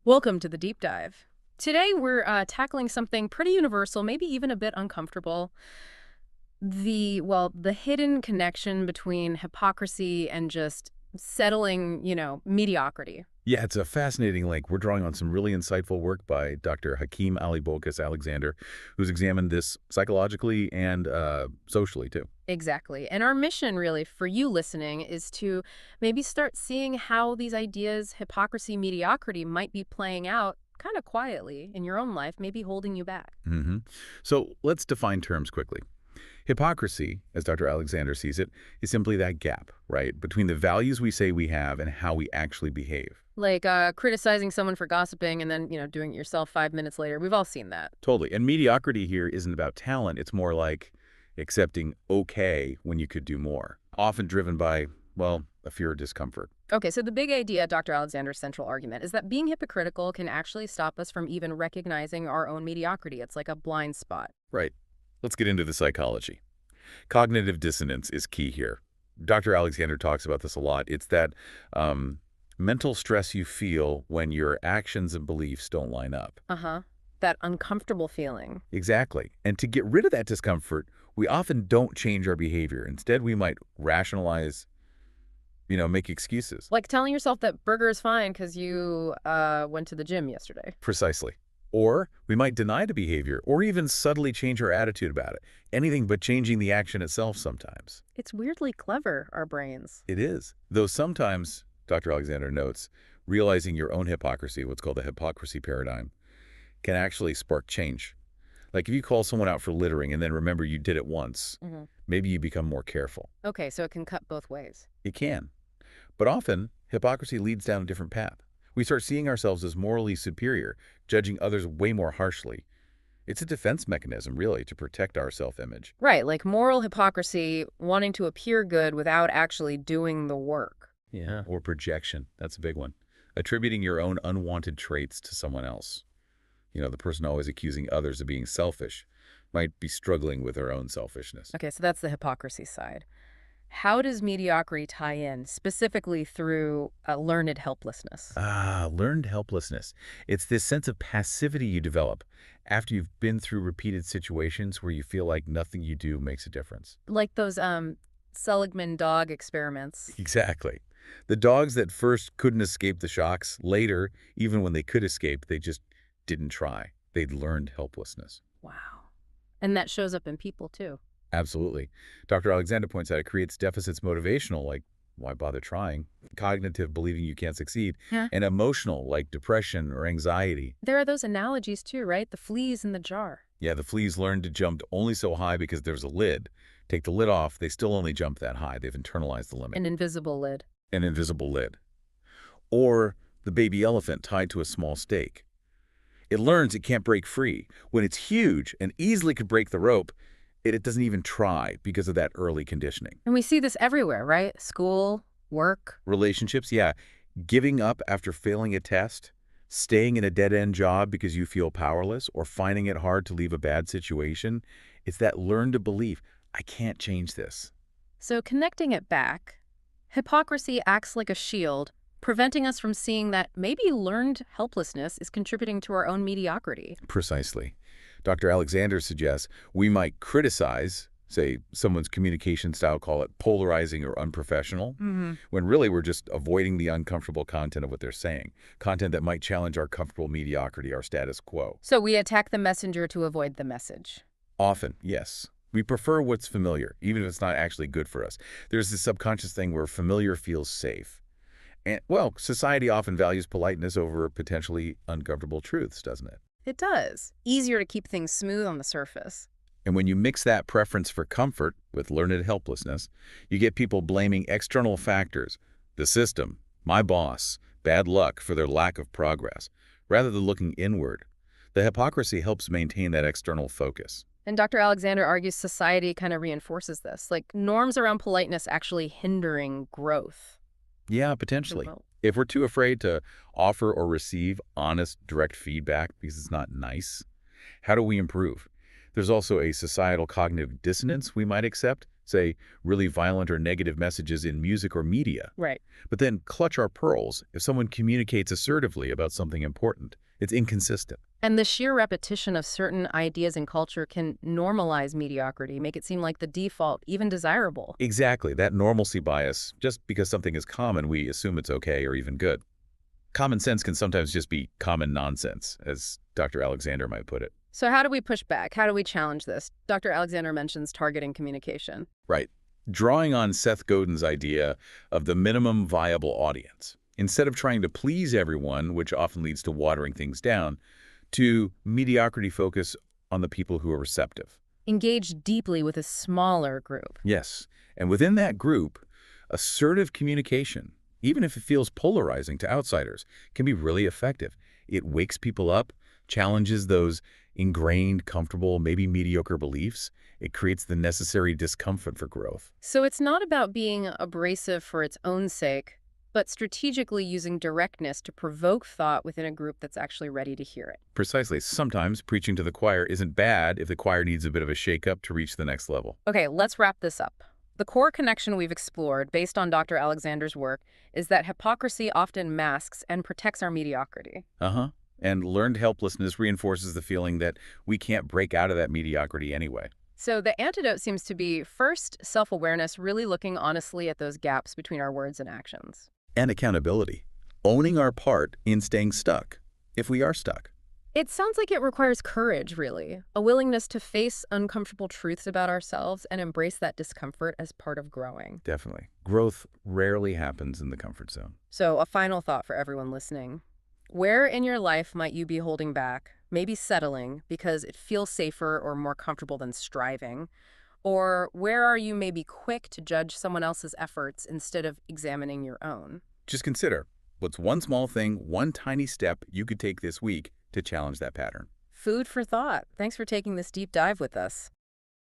Welcome to the deep dive. Today we're tackling something pretty universal, maybe even a bit uncomfortable. The hidden connection between hypocrisy and just settling, mediocrity. Yeah, it's a fascinating link. We're drawing on some really insightful work by Dr. Hakeem Ali Bokus Alexander, who's examined this psychologically and socially, too. Exactly. And our mission, really, for you listening, is to maybe start seeing how these ideas, hypocrisy, mediocrity, might be playing out kind of quietly in your own life, maybe holding you back. So let's define terms quickly. Hypocrisy, as Dr. Alexander sees it, is simply that gap, right, between the values we say we have and how we actually behave. Like criticizing someone for gossiping and then, doing it yourself 5 minutes later. We've all seen that. Totally. And mediocrity here isn't about talent. It's more like accepting okay when you could do more, often driven by, well, a fear of discomfort. Okay, so the big idea, Dr. Alexander's central argument, is that being hypocritical can actually stop us from even recognizing our own mediocrity. It's like a blind spot. Right. Let's get into the psychology. Cognitive dissonance is key here. Dr. Alexander talks about this a lot. It's that mental stress you feel when your actions and beliefs don't line up. That uncomfortable feeling. Exactly. And to get rid of that discomfort, we often don't change our behavior. Instead, we might rationalize, make excuses. Like telling yourself that burger is fine because you went to the gym yesterday. Precisely. Or we might deny the behavior or even subtly change our attitude about it. Anything but changing the action itself sometimes. It's weirdly clever, our brains. It is. Though sometimes, Dr. Alexander notes, realizing your own hypocrisy, what's called the hypocrisy paradigm, can actually spark change. Like if you call someone out for littering and then remember you did it once, maybe you become more careful. Okay, so it can cut both ways. It can. But often, hypocrisy leads down a different path. We start seeing ourselves as morally superior, judging others way more harshly. It's a defense mechanism, really, to protect our self-image. Right, like moral hypocrisy, wanting to appear good without actually doing the work. Yeah. Or projection. That's a big one. Attributing your own unwanted traits to someone else. The person always accusing others of being selfish might be struggling with their own selfishness. Okay, so that's the hypocrisy side. How does mediocrity tie in, specifically through learned helplessness? Learned helplessness. It's this sense of passivity you develop after you've been through repeated situations where you feel like nothing you do makes a difference. Like those Seligman dog experiments. Exactly. The dogs that first couldn't escape the shocks, later, even when they could escape, they just didn't try. They'd learned helplessness. Wow. And that shows up in people, too. Absolutely. Dr. Alexander points out it creates deficits motivational, like why bother trying, cognitive, believing you can't succeed, and emotional, like depression or anxiety. There are those analogies too, right? The fleas in the jar. Yeah, the fleas learn to jump only so high because there's a lid. Take the lid off, they still only jump that high. They've internalized the limit. An invisible lid. An invisible lid. Or the baby elephant tied to a small stake. It learns it can't break free. When it's huge and easily could break the rope, it doesn't even try because of that early conditioning. And we see this everywhere, right? School, work. Relationships, yeah. Giving up after failing a test, staying in a dead-end job because you feel powerless, or finding it hard to leave a bad situation. It's that learned belief, I can't change this. So connecting it back, hypocrisy acts like a shield, preventing us from seeing that maybe learned helplessness is contributing to our own mediocrity. Precisely. Dr. Alexander suggests we might criticize, say, someone's communication style, call it polarizing or unprofessional, when really we're just avoiding the uncomfortable content of what they're saying, content that might challenge our comfortable mediocrity, our status quo. So we attack the messenger to avoid the message. Often, yes. We prefer what's familiar, even if it's not actually good for us. There's this subconscious thing where familiar feels safe. And, well, society often values politeness over potentially uncomfortable truths, doesn't it? It does. Easier to keep things smooth on the surface. And when you mix that preference for comfort with learned helplessness, you get people blaming external factors, the system, my boss, bad luck for their lack of progress, rather than looking inward. The hypocrisy helps maintain that external focus. And Dr. Alexander argues society kind of reinforces this, like norms around politeness actually hindering growth. Yeah, potentially. If we're too afraid to offer or receive honest, direct feedback because it's not nice, how do we improve? There's also a societal cognitive dissonance we might accept, say, really violent or negative messages in music or media, Right. but then clutch our pearls if someone communicates assertively about something important. It's inconsistent. And the sheer repetition of certain ideas in culture can normalize mediocrity, make it seem like the default, even desirable. Exactly, that normalcy bias. Just because something is common, we assume it's okay or even good. Common sense can sometimes just be common nonsense, as Dr. Alexander might put it. So how do we push back? How do we challenge this? Dr. Alexander mentions targeting communication. Right. Drawing on Seth Godin's idea of the minimum viable audience. Instead of trying to please everyone, which often leads to watering things down, to mediocrity focus on the people who are receptive. Engage deeply with a smaller group. Yes, and within that group, assertive communication, even if it feels polarizing to outsiders, can be really effective. It wakes people up, challenges those ingrained, comfortable, maybe mediocre beliefs. It creates the necessary discomfort for growth. So it's not about being abrasive for its own sake, but strategically using directness to provoke thought within a group that's actually ready to hear it. Precisely. Sometimes preaching to the choir isn't bad if the choir needs a bit of a shake-up to reach the next level. Okay, let's wrap this up. The core connection we've explored, based on Dr. Alexander's work, is that hypocrisy often masks and protects our mediocrity. Uh-huh. And learned helplessness reinforces the feeling that we can't break out of that mediocrity anyway. So the antidote seems to be, first, self-awareness, really looking honestly at those gaps between our words and actions. And accountability. Owning our part in staying stuck, if we are stuck. It sounds like it requires courage, really. A willingness to face uncomfortable truths about ourselves and embrace that discomfort as part of growing. Definitely. Growth rarely happens in the comfort zone. So a final thought for everyone listening. Where in your life might you be holding back, maybe settling because it feels safer or more comfortable than striving? Or where are you maybe quick to judge someone else's efforts instead of examining your own? Just consider, what's one small thing, one tiny step you could take this week to challenge that pattern? Food for thought. Thanks for taking this deep dive with us.